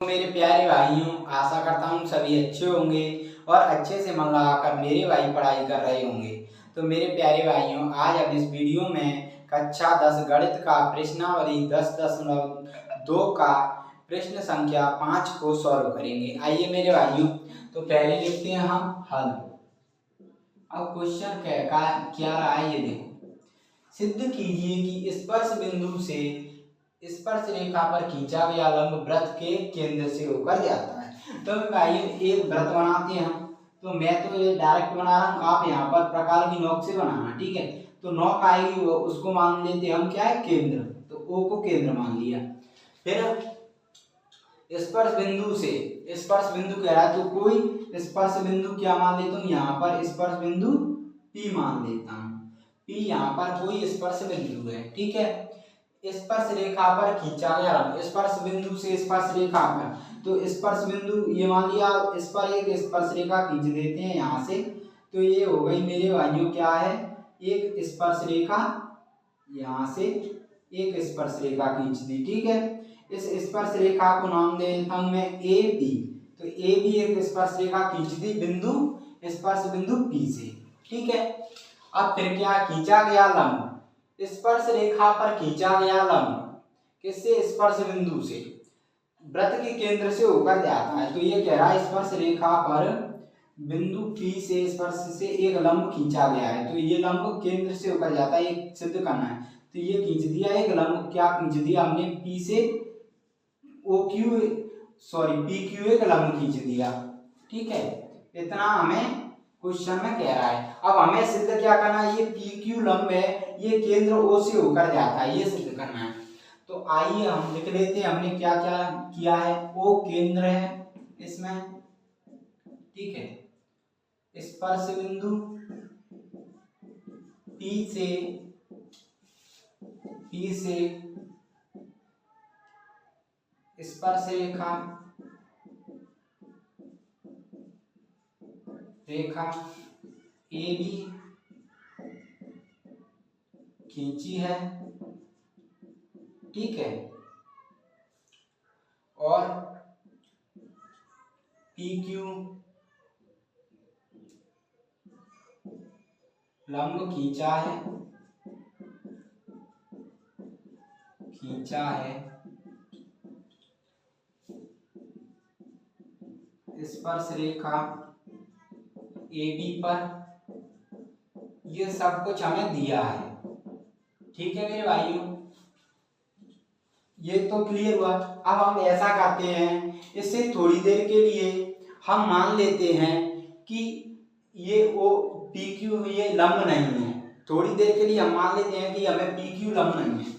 मेरे प्यारे भाइयों, आशा करता हूँ सभी अच्छे होंगे और अच्छे से मन लगाकर मेरे भाई पढ़ाई कर रहे होंगे। तो मेरे प्यारे भाइयों, आज हम इस वीडियो में कक्षा 10 गणित का प्रश्नावली 10.2 का प्रश्न संख्या 5 को सॉल्व करेंगे। आइए मेरे भाइयों, तो पहले लिखते हैं हम हल। अब क्वेश्चन क्या रहा है ये देखो। सिद्ध कीजिए कि स्पर्श बिंदु से स्पर्श रेखा पर खींचा गया लंब वृत्त के केंद्र से होकर जाता है। तो भाई एक वृत्त बनाते हैं हम। तो मैं तो ये डायरेक्ट बना रहा हूँ, आप यहाँ पर प्रकार की नोक से बनाना, ठीक है। तो नोक आएगी वो, उसको मान लेते हैं हम क्या है, केंद्र। तो ओ को केंद्र मान लिया। फिर स्पर्श बिंदु से, स्पर्श बिंदु कह रहा है तो कोई स्पर्श बिंदु क्या मान लेता हूँ, यहाँ पर स्पर्श बिंदु P मान लेता हूँ। P यहाँ पर कोई स्पर्श बिंदु है, ठीक है। स्पर्श रेखा पर खींचा गया लंब, स्पर्श बिंदु से स्पर्श रेखा पर, तो स्पर्श बिंदु ये मान लिया, इस पर एक स्पर्श रेखा खींच देते हैं यहाँ से। तो ये हो गई मेरे भाइयों क्या है, एक स्पर्श रेखा, यहाँ से एक स्पर्श रेखा खींच दी, ठीक है। इस स्पर्श रेखा को नाम दे देता हूं मैं ए बी। तो ए बी एक स्पर्श रेखा खींच दी बिंदु स्पर्श बिंदु P से, ठीक है। अब फिर क्या, खींचा गया लंब, स्पर्श रेखा पर खींचा गया लंब किससे, स्पर्श बिंदु से वृत्त के केंद्र से होकर जाता है। तो ये कह रहा है स्पर्श रेखा पर बिंदु P से स्पर्श से एक लंब खींचा गया है। तो ये लंब केंद्र से होकर जाता है, ये सिद्ध करना है। तो ये खींच दिया एक लंब, क्या खींच दिया हमने, P से PQ एक लंब खींच दिया, ठीक है। इतना हमें क्वेश्चन में कह रहा है। अब हमें सिद्ध क्या करना है, ये PQ लंब है, ये केंद्र O से होकर जाता है, ये सिद्ध करना है। तो आइए हम लिख लेते हैं हमने क्या क्या किया है। O केंद्र है इसमें, ठीक है। स्पर्श बिंदु P से स्पर्श रेखा AB खींची है, ठीक है। और PQ लंब खींचा है स्पर्श रेखा AB पर। ये सब कुछ हमें दिया है, ठीक है मेरे भाइयों। ये तो क्लियर हुआ। अब हम ऐसा करते हैं, इससे थोड़ी देर के लिए हम मान लेते हैं कि ये PQ ये लंब नहीं है। थोड़ी देर के लिए हम मान लेते हैं कि हमें PQ लंब नहीं है।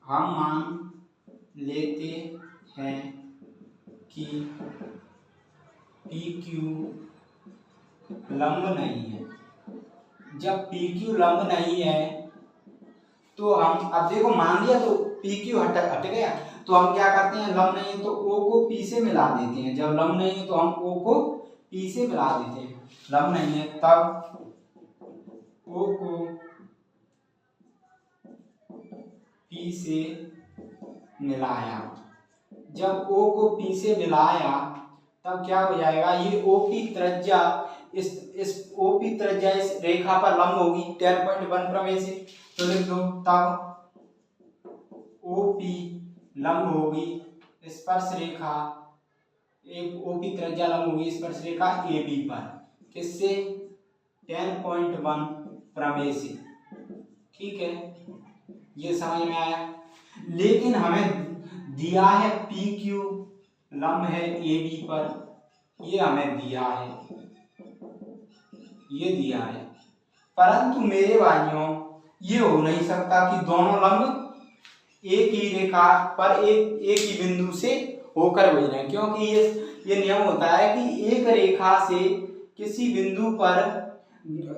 हम मान लेते हैं कि PQ लंब नहीं है। जब PQ लंब नहीं है तो हम, अब देखो मान लिया तो PQ हट गया। तो हम क्या करते हैं, लंब नहीं है तो O को P से मिला देते हैं। जब लंब नहीं है तो हम O को P से मिला देते हैं। लंब नहीं है तब O को P से मिलाया। जब O को P से मिलाया तब क्या हो जाएगा, ये OP त्रिज्या इस OP त्रिज्या इस रेखा पर लंब होगी 10.1 प्रमेय से। तो लिख दो, तब OP लंब होगी स्पर्श रेखा, एक OP त्रिज्या लंब होगी स्पर्श रेखा AB पर, किससे, 10.1 प्रमेय से, ठीक है। ये समझ में आया। लेकिन हमें दिया है PQ लंब है AB पर, ये हमें दिया है, ये दिया है। परंतु मेरे भाइयों, ये हो नहीं सकता कि दोनों लंब एक ही रेखा पर एक ही बिंदु से होकर बज रहे हैं, क्योंकि ये नियम होता है कि एक रेखा से किसी बिंदु पर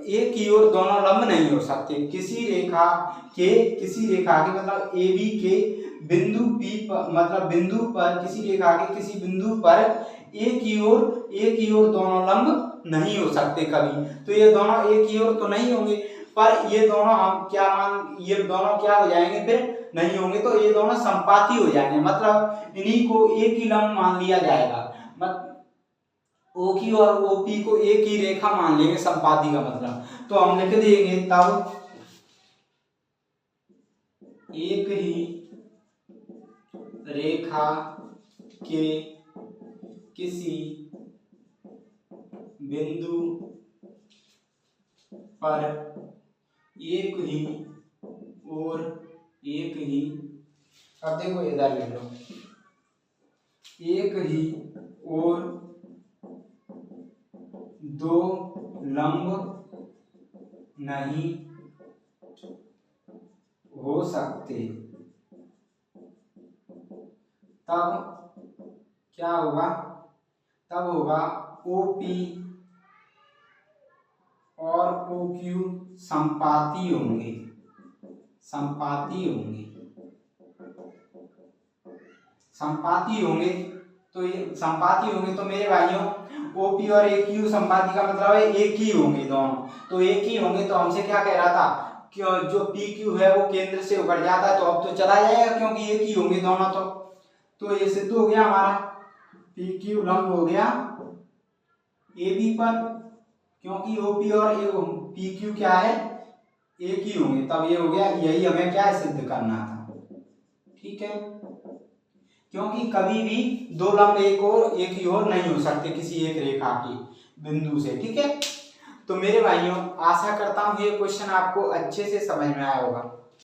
एक ही ओर दोनों लंब नहीं हो सकते। किसी रेखा के मतलब AB के बिंदु P पर, मतलब बिंदु पर, किसी रेखा के किसी बिंदु पर एक ही ओर दोनों लंब नहीं हो सकते कभी। तो ये दोनों एक ही ओर तो नहीं होंगे, पर ये दोनों हम क्या ये दोनों क्या हो जाएंगे, फिर नहीं होंगे तो ये दोनों संपाती हो जाएंगे, मतलब इन्हीं को एक ही लंब मान लिया जाएगा। ओ की और ओपी को एक ही रेखा मान लेंगे संपाती का मतलब। तो हम लिख देंगे तब एक ही रेखा के किसी बिंदु पर एक ही और एक ही, अब देखो इधर लिख लो, एक ही और दो लंब नहीं हो सकते, तब क्या होगा, तब होगा ओपी और ओक्यू संपाती होंगे, संपाती होंगे, संपाती होंगे। तो ये संपाती होंगे तो मेरे भाइयों ओपी और एक्यू संपाती का मतलब है एक ही होंगे दोनों, तो एक ही होंगे। तो हमसे क्या कह रहा था कि जो पी क्यू है वो केंद्र से उभर जाता है, तो अब तो चला जाएगा क्योंकि एक ही होंगे दोनों। तो ये सिद्ध हो गया हमारा, पी क्यू लंब हो गया ए बी पर, क्योंकि ओपी और पी क्यू क्या है, एक ही होंगे, तब ये हो गया। यही हमें क्या है, सिद्ध करना था, ठीक है। क्योंकि कभी भी दो लंब एक ही और नहीं हो सकते किसी एक रेखा की बिंदु से, ठीक है। तो मेरे भाइयों आशा करता हूँ ये क्वेश्चन आपको अच्छे से समझ में आया होगा।